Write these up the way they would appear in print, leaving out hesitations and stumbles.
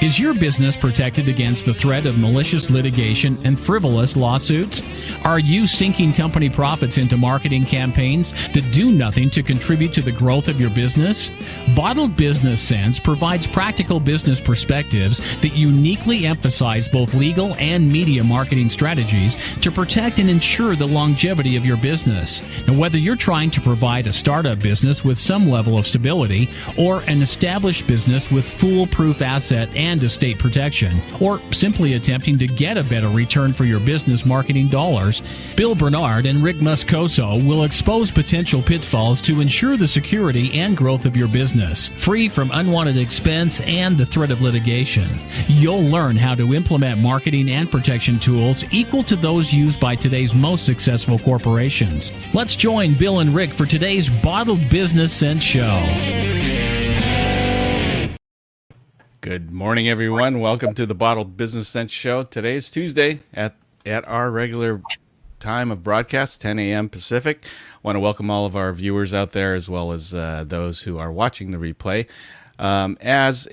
Is your business protected against the threat of malicious litigation and frivolous lawsuits? Are you sinking company profits into marketing campaigns that do nothing to contribute to the growth of your business? Bottled Business Sense provides practical business perspectives that uniquely emphasize both legal and media marketing strategies to protect and ensure the longevity of your business. And whether you're trying to provide a startup business with some level of stability or an established business with foolproof asset and estate protection, or simply attempting to get a better return for your business marketing dollars, Bill Bernard and Rick Moscoso will expose potential pitfalls to ensure the security and growth of your business, free from unwanted expense and the threat of litigation. You'll learn how to implement marketing and protection tools equal to those used by today's most successful corporations. Let's join Bill and Rick for today's Bottled Business Sense show. Good morning, everyone. Welcome to the Bottled Business Sense show. Today is Tuesday at our regular time of broadcast, 10 a.m. Pacific. I want to welcome all of our viewers out there, as well as those who are watching the replay. As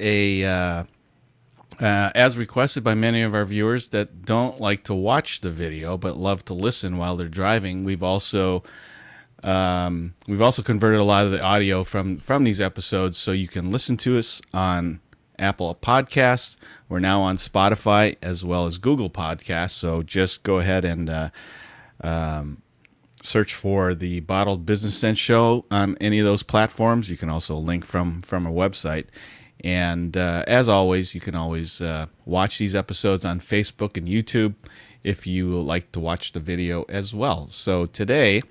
requested by many of our viewers that don't like to watch the video but love to listen while they're driving, we've also converted a lot of the audio from these episodes so you can listen to us on Apple Podcasts. We're now on Spotify as well as Google Podcasts. So just go ahead and search for the Bottled Business Sense show on any of those platforms. You can also link from a website. And as always, you can always watch these episodes on Facebook and YouTube if you like to watch the video as well. So today,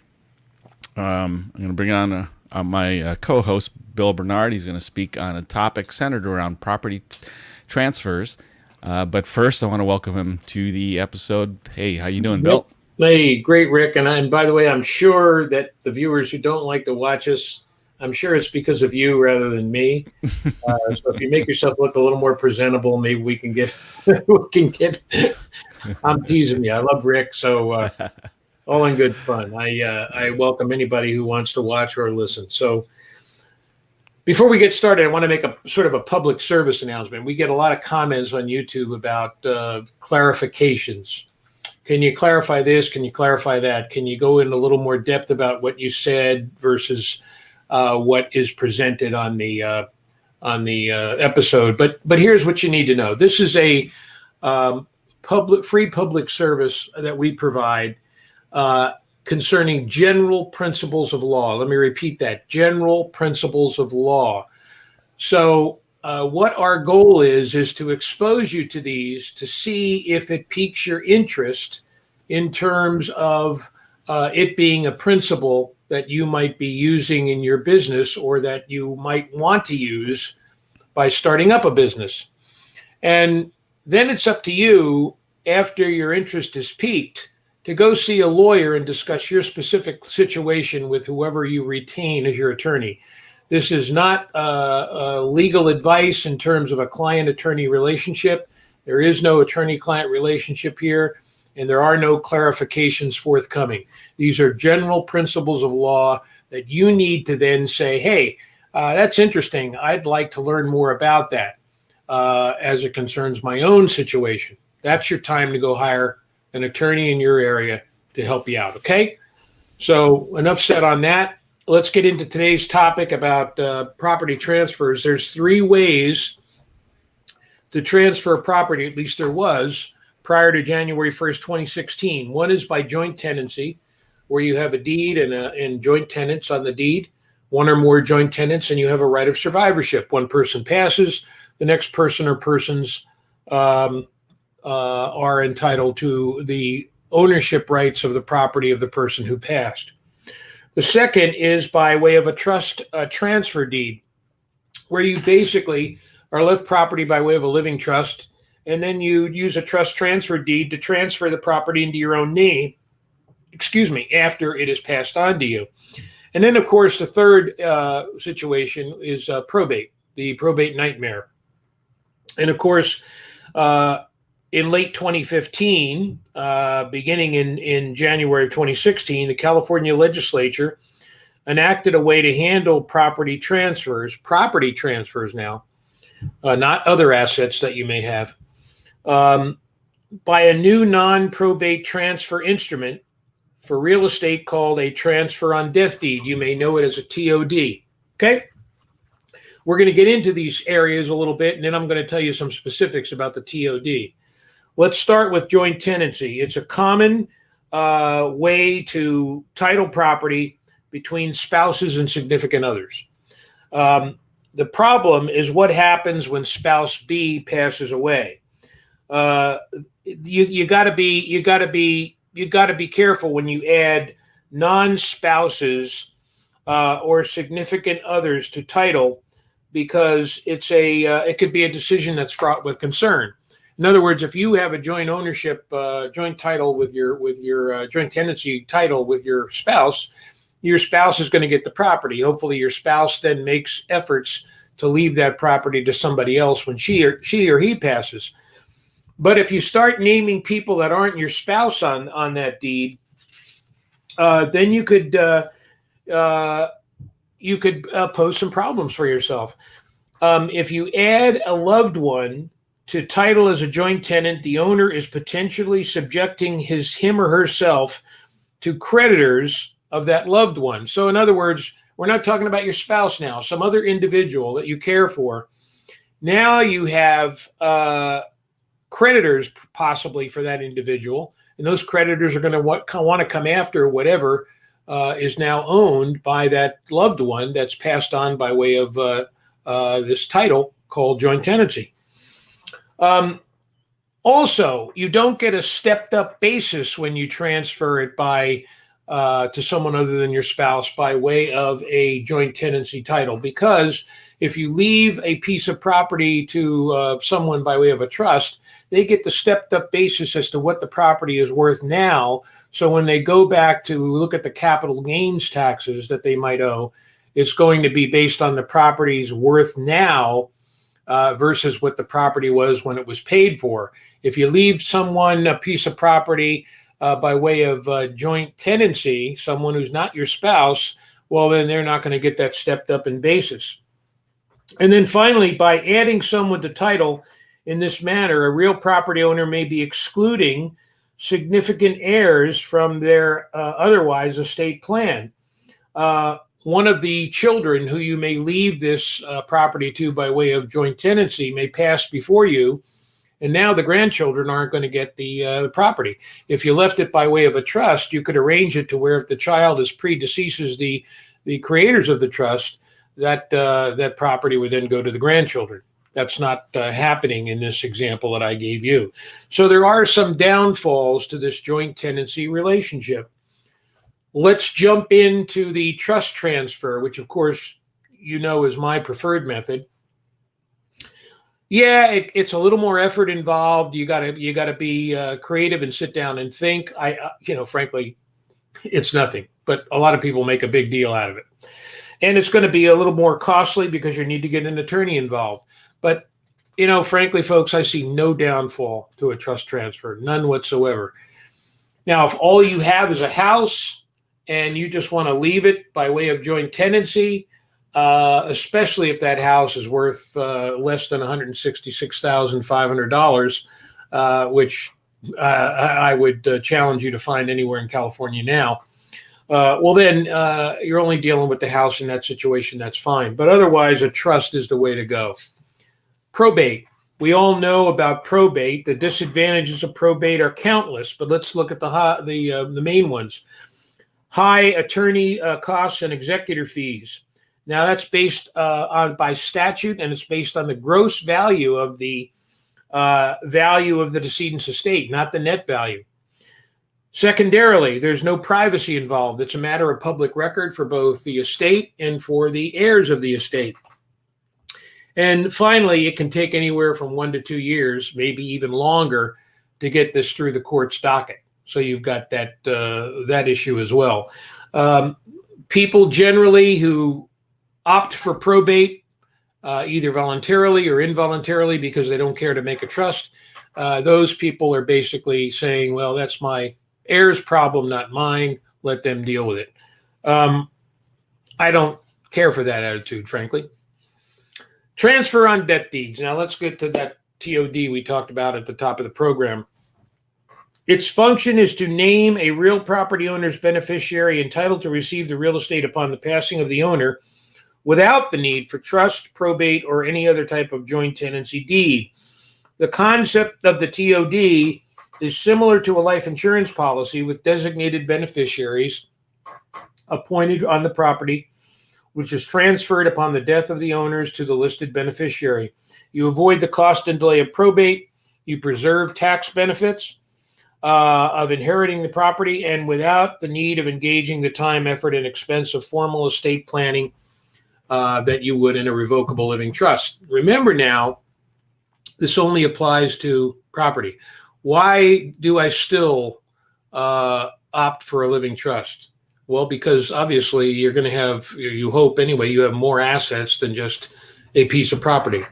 I'm going to bring on my co-host, Bill Bernard. He's going to speak on a topic centered around property transfers. But first, I want to welcome him to the episode. Hey, how you doing, Bill? Hey, great, Rick. And by the way, I'm sure that the viewers who don't like to watch us, I'm sure it's because of you rather than me. So if you make yourself look a little more presentable, maybe we can get. I'm teasing you. I love Rick, so all in good fun. I welcome anybody who wants to watch or listen. So before we get started, I want to make a sort of a public service announcement. We get a lot of comments on YouTube about clarifications. Can you clarify this? Can you clarify that? Can you go in a little more depth about what you said versus what is presented on the episode? But here's what you need to know. This is a free public service that we provide concerning general principles of law. Let me repeat that: general principles of law. So what our goal is to expose you to these to see if it piques your interest in terms of it being a principle that you might be using in your business or that you might want to use by starting up a business. And then it's up to you, after your interest is piqued, to go see a lawyer and discuss your specific situation with whoever you retain as your attorney. This is not legal advice in terms of a client-attorney relationship. There is no attorney-client relationship here, and there are no clarifications forthcoming. These are general principles of law that you need to then say, hey, that's interesting. I'd like to learn more about that as it concerns my own situation. That's your time to go hire an attorney in your area to help you out, okay? So enough said on that. Let's get into today's topic about property transfers. There's three ways to transfer property, at least there was, prior to January 1st, 2016. One is by joint tenancy, where you have a deed and joint tenants on the deed, one or more joint tenants, and you have a right of survivorship. One person passes, the next person or persons are entitled to the ownership rights of the property of the person who passed. The second is by way of a trust transfer deed, where you basically are left property by way of a living trust, and then you use a trust transfer deed to transfer the property into your own name, after it is passed on to you. And then, of course, the third situation is probate, the probate nightmare. And of course, in late 2015, beginning in January of 2016, the California legislature enacted a way to handle property transfers now, not other assets that you may have. By a new non-probate transfer instrument for real estate called a transfer on death deed. You may know it as a TOD. Okay? We're going to get into these areas a little bit, and then I'm going to tell you some specifics about the TOD. Let's start with joint tenancy. It's a common way to title property between spouses and significant others. The problem is what happens when spouse B passes away. You got to be careful when you add non-spouses or significant others to title, because it could be a decision that's fraught with concern. In other words, if you have a joint ownership, joint title with your joint tenancy title with your spouse is going to get the property. Hopefully, your spouse then makes efforts to leave that property to somebody else when she or he passes. But if you start naming people that aren't your spouse on that deed, then you could pose some problems for yourself. If you add a loved one to title as a joint tenant, the owner is potentially subjecting him or herself to creditors of that loved one. So in other words, we're not talking about your spouse now, some other individual that you care for. Now you have creditors possibly for that individual, and those creditors are going to want to come after whatever is now owned by that loved one that's passed on by way of this title called joint tenancy. Also, you don't get a stepped up basis when you transfer it to someone other than your spouse by way of a joint tenancy title, because if you leave a piece of property to someone by way of a trust, they get the stepped up basis as to what the property is worth now. So when they go back to look at the capital gains taxes that they might owe, it's going to be based on the property's worth now versus what the property was when it was paid for. If you leave someone a piece of property by way of joint tenancy, someone who's not your spouse, well, then they're not going to get that stepped up in basis. And then finally, by adding someone to title in this manner, a real property owner may be excluding significant heirs from their otherwise estate plan. One of the children who you may leave this property to by way of joint tenancy may pass before you, and now the grandchildren aren't going to get the property. If you left it by way of a trust, you could arrange it to where if the child is predeceases the creators of the trust, that property would then go to the grandchildren. That's not happening in this example that I gave you. So there are some downfalls to this joint tenancy relationship. Let's jump into the trust transfer, which of course you know is my preferred method. Yeah, it's a little more effort involved. You gotta be creative and sit down and think. Frankly, it's nothing, but a lot of people make a big deal out of it. And it's going to be a little more costly because you need to get an attorney involved. But, frankly, folks, I see no downfall to a trust transfer, none whatsoever. Now, if all you have is a house and you just want to leave it by way of joint tenancy, especially if that house is worth less than $166,500, which I would challenge you to find anywhere in California now, well, then you're only dealing with the house in that situation. That's fine. But otherwise, a trust is the way to go. Probate. We all know about probate. The disadvantages of probate are countless, but let's look at the main ones. High attorney costs and executor fees. Now, that's based by statute, and it's based on the gross value of the decedent's estate, not the net value. Secondarily, there's no privacy involved. It's a matter of public record for both the estate and for the heirs of the estate. And finally, it can take anywhere from 1 to 2 years, maybe even longer, to get this through the court's docket. So you've got that issue as well. People generally who opt for probate, either voluntarily or involuntarily because they don't care to make a trust, those people are basically saying, well, that's my heir's problem, not mine. Let them deal with it. I don't care for that attitude, frankly. Transfer on death deeds. Now let's get to that TOD we talked about at the top of the program. Its function is to name a real property owner's beneficiary entitled to receive the real estate upon the passing of the owner without the need for trust, probate, or any other type of joint tenancy deed. The concept of the TOD is similar to a life insurance policy with designated beneficiaries appointed on the property, which is transferred upon the death of the owners to the listed beneficiary. You avoid the cost and delay of probate. You preserve tax benefits of inheriting the property, and without the need of engaging the time, effort, and expense of formal estate planning that you would in a revocable living trust. Remember now, this only applies to property. Why do I still opt for a living trust? Well, because obviously you're going to have, you hope anyway, you have more assets than just a piece of property.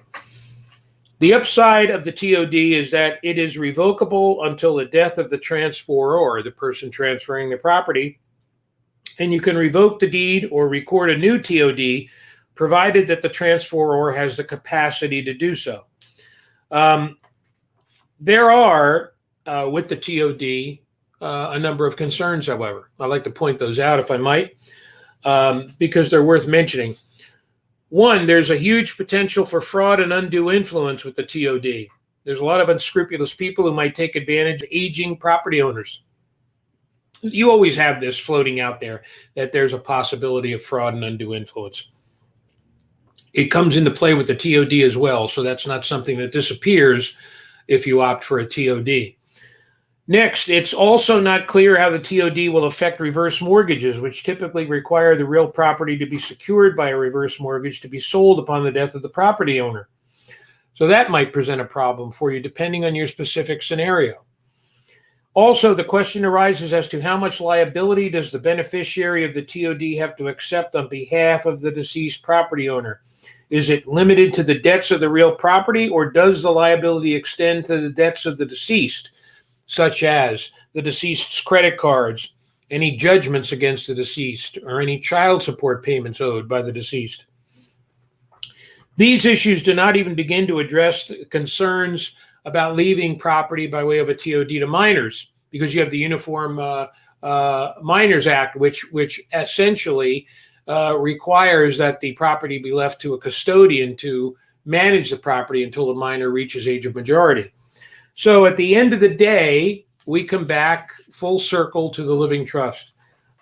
The upside of the TOD is that it is revocable until the death of the transferor, the person transferring the property, and you can revoke the deed or record a new TOD, provided that the transferor has the capacity to do so. There are, with the TOD, a number of concerns, however. I'd like to point those out, if I might, because they're worth mentioning. One, there's a huge potential for fraud and undue influence with the TOD. There's a lot of unscrupulous people who might take advantage of aging property owners. You always have this floating out there, that there's a possibility of fraud and undue influence. It comes into play with the TOD as well, so that's not something that disappears if you opt for a TOD. Next, it's also not clear how the TOD will affect reverse mortgages, which typically require the real property to be secured by a reverse mortgage to be sold upon the death of the property owner. So that might present a problem for you depending on your specific scenario. Also, the question arises as to how much liability does the beneficiary of the TOD have to accept on behalf of the deceased property owner? Is it limited to the debts of the real property, or does the liability extend to the debts of the deceased, such as the deceased's credit cards, any judgments against the deceased, or any child support payments owed by the deceased? These issues do not even begin to address concerns about leaving property by way of a TOD to minors, because you have the Uniform Minors Act, which essentially requires that the property be left to a custodian to manage the property until the minor reaches age of majority. So at the end of the day, we come back full circle to the living trust.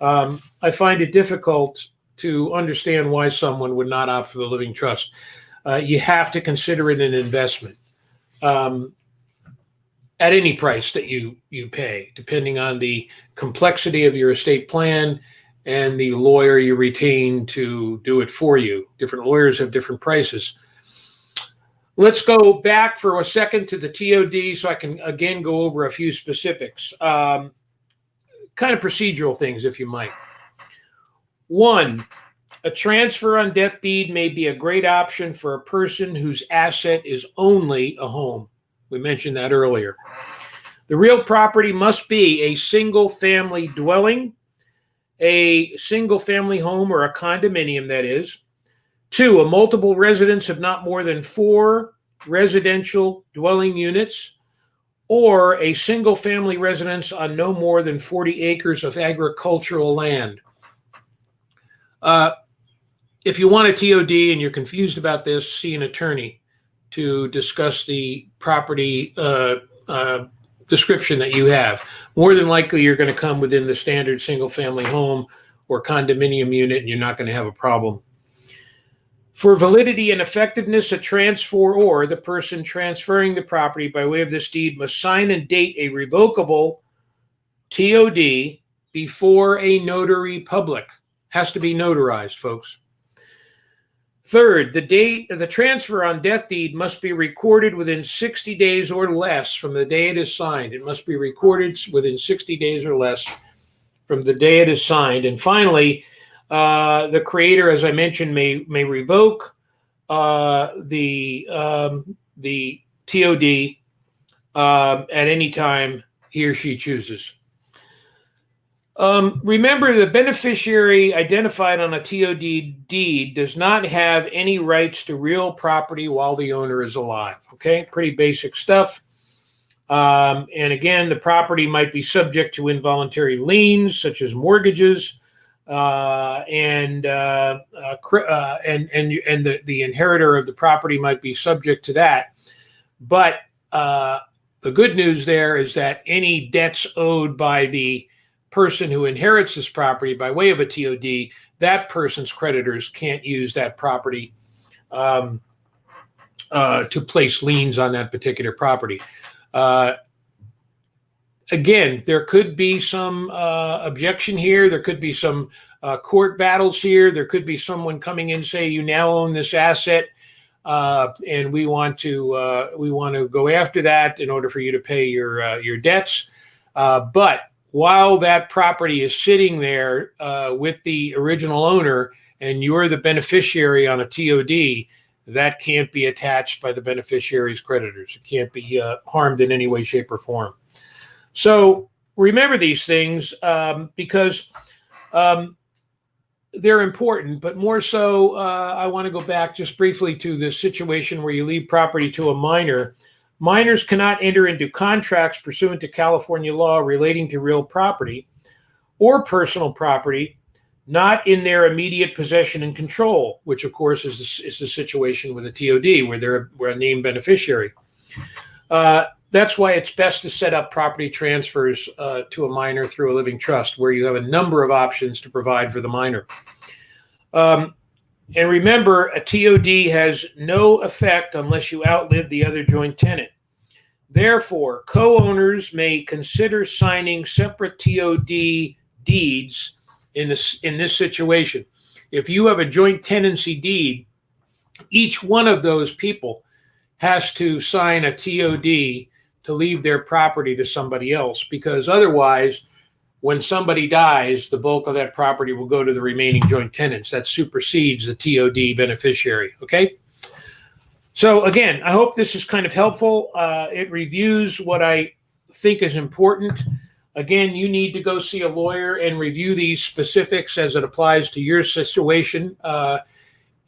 I find it difficult to understand why someone would not opt for the living trust. You have to consider it an investment at any price that you pay, depending on the complexity of your estate plan and the lawyer you retain to do it for you. Different lawyers have different prices. Let's go back for a second to the TOD so I can again go over a few specifics, kind of procedural things, if you might. One, a transfer on death deed may be a great option for a person whose asset is only a home. We mentioned that earlier. The real property must be a single family dwelling, a single family home or a condominium, that is. Two, a multiple residence of not more than 4 residential dwelling units, or a single family residence on no more than 40 acres of agricultural land. If you want a TOD and you're confused about this, see an attorney to discuss the property description that you have. More than likely, you're going to come within the standard single family home or condominium unit, and you're not going to have a problem. For validity and effectiveness, a transferor, the person transferring the property by way of this deed, must sign and date a revocable TOD before a notary public. Has to be notarized, folks. Third, the date of the transfer on death deed must be recorded within 60 days or less from the day it is signed. It must be recorded within 60 days or less from the day it is signed. And finally, the creator, as I mentioned, may revoke the TOD at any time he or she chooses. Remember, the beneficiary identified on a TOD deed does not have any rights to real property while the owner is alive. Okay, pretty basic stuff. And again, the property might be subject to involuntary liens, such as mortgages, and the inheritor of the property might be subject to that. But the good news there is that any debts owed by the person who inherits this property by way of a TOD, that person's creditors can't use that property to place liens on that particular property. Again, there could be some objection here. There could be some court battles here. There could be someone coming in and say, you now own this asset, and we want to go after that in order for you to pay your debts. But while that property is sitting there with the original owner and you're the beneficiary on a TOD, that can't be attached by the beneficiary's creditors. It can't be harmed in any way, shape, or form. So remember these things because they're important, but more so, I want to go back just briefly to the situation where you leave property to a minor. Minors cannot enter into contracts pursuant to California law relating to real property or personal property not in their immediate possession and control, which of course is the situation with a TOD where they're a named beneficiary. That's why it's best to set up property transfers to a minor through a living trust, where you have a number of options to provide for the minor. And remember, a TOD has no effect unless you outlive the other joint tenant. Therefore, co-owners may consider signing separate TOD deeds in this situation. If you have a joint tenancy deed, each one of those people has to sign a TOD to leave their property to somebody else, because otherwise, when somebody dies, the bulk of that property will go to the remaining joint tenants. That supersedes the TOD beneficiary, okay? So again, I hope this is kind of helpful. It reviews what I think is important. Again, you need to go see a lawyer and review these specifics as it applies to your situation.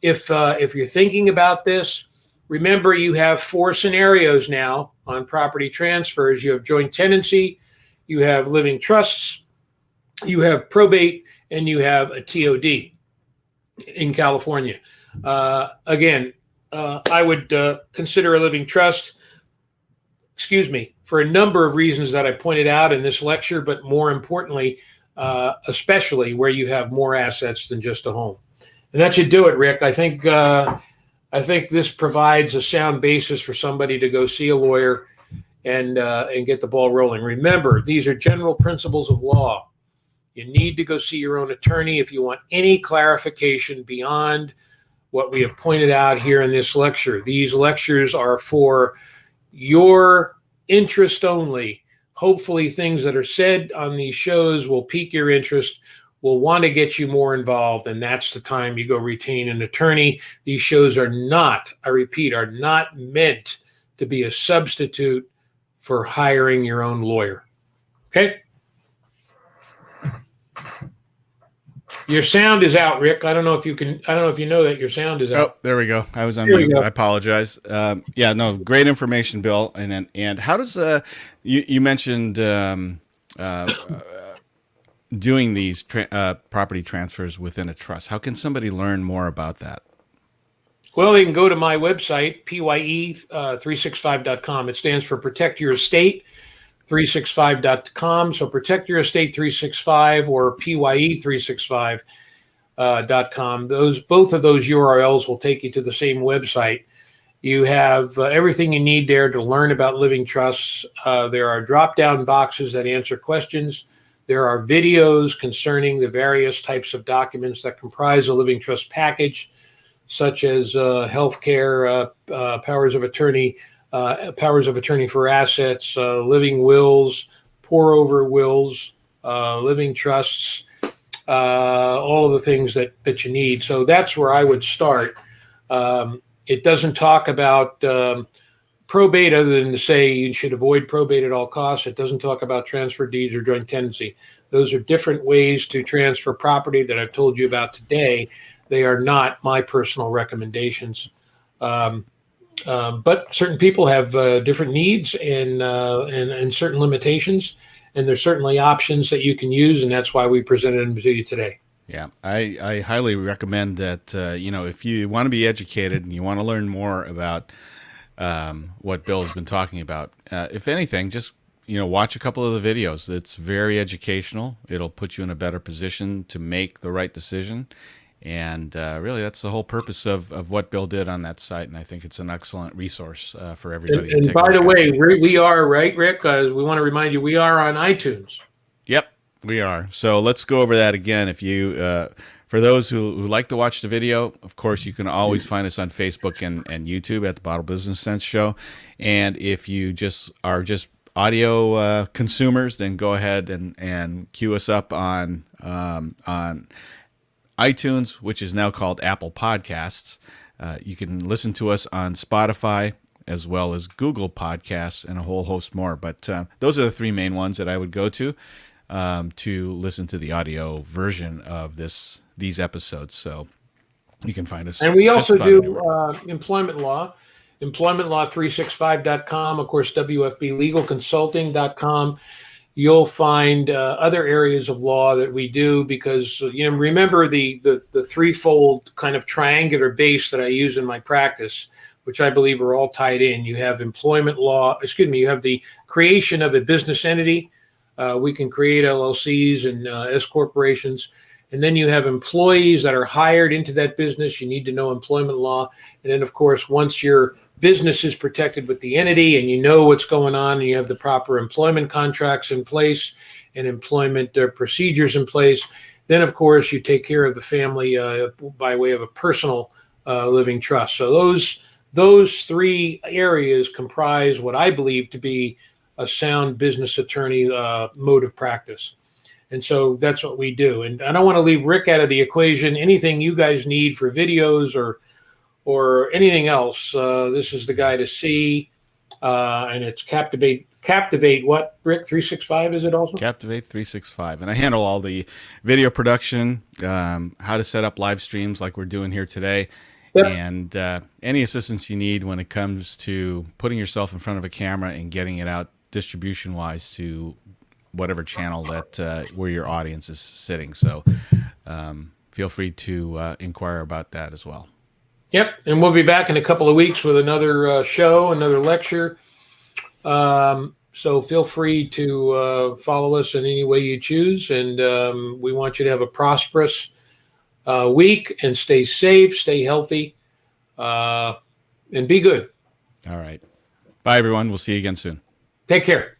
If you're thinking about this, remember you have 4 scenarios now on property transfers. You have joint tenancy, you have living trusts, you have probate, and you have a TOD in California. Again, I would consider a living trust, for a number of reasons that I pointed out in this lecture, but more importantly, especially where you have more assets than just a home. And that should do it, Rick. I think this provides a sound basis for somebody to go see a lawyer and get the ball rolling. Remember, these are general principles of law. You need to go see your own attorney if you want any clarification beyond what we have pointed out here in this lecture. These lectures are for your interest only. Hopefully things that are said on these shows will pique your interest, will want to get you more involved, and that's the time you go retain an attorney. These shows are not, I repeat, are not meant to be a substitute for hiring your own lawyer. Okay? Your sound is out, Rick. I don't know if you know that your sound is out. Oh, there we go. I was on mute. I apologize. Yeah, no, great information, Bill. And how does you mentioned doing these property transfers within a trust? How can somebody learn more about that? Well, they can go to my website, PYE365.com. It stands for Protect Your Estate 365.com. So Protect Your Estate 365 or PYE365.com. Both of those URLs will take you to the same website. You have everything you need there to learn about living trusts. There are drop-down boxes that answer questions. There are videos concerning the various types of documents that comprise a living trust package, such as healthcare, powers of attorney for assets, living wills, pour-over wills, living trusts, all of the things that you need. So that's where I would start. It doesn't talk about probate other than to say you should avoid probate at all costs. It doesn't talk about transfer deeds or joint tenancy. Those are different ways to transfer property that I've told you about today. They are not my personal recommendations. But certain people have different needs and certain limitations, and there's certainly options that you can use, and that's why we presented them to you today. Yeah, I highly recommend that, if you want to be educated and you want to learn more about what Bill has been talking about, if anything, just, watch a couple of the videos. It's very educational. It'll put you in a better position to make the right decision. And really, that's the whole purpose of what Bill did on that site. And I think it's an excellent resource for everybody. And by the way, we are, right, Rick? We want to remind you, we are on iTunes. Yep, we are. So let's go over that again. If you, for those who like to watch the video, of course, you can always find us on Facebook and YouTube at the Bottle Business Sense Show. And if you are audio consumers, then go ahead and queue us up on iTunes, which is now called Apple Podcasts. You can listen to us on Spotify as well as Google Podcasts and a whole host more. But those are the three main ones that I would go to listen to the audio version of these episodes. So you can find us. And we also do employment law, employmentlaw365.com, of course, WFBlegalconsulting.com. You'll find other areas of law that we do because, remember the threefold kind of triangular base that I use in my practice, which I believe are all tied in. You have employment law, you have the creation of a business entity. We can create LLCs and S corporations. And then you have employees that are hired into that business. You need to know employment law. And then, of course, once your business is protected with the entity and you know what's going on and you have the proper employment contracts in place and employment procedures in place, then, of course, you take care of the family by way of a personal living trust. So those three areas comprise what I believe to be a sound business attorney mode of practice. And so that's what we do. And I don't want to leave Rick out of the equation. Anything you guys need for videos or anything else, this is the guy to see. And it's Captivate what, Rick? 365 is it also? Captivate 365. And I handle all the video production, how to set up live streams like we're doing here today. Yep. And any assistance you need when it comes to putting yourself in front of a camera and getting it out distribution-wise to whatever channel that where your audience is sitting. So feel free to inquire about that as well. Yep, and we'll be back in a couple of weeks with another show, another lecture. So feel free to follow us in any way you choose, and we want you to have a prosperous week and stay safe, stay healthy, and be good. All right. Bye, everyone. We'll see you again soon. Take care.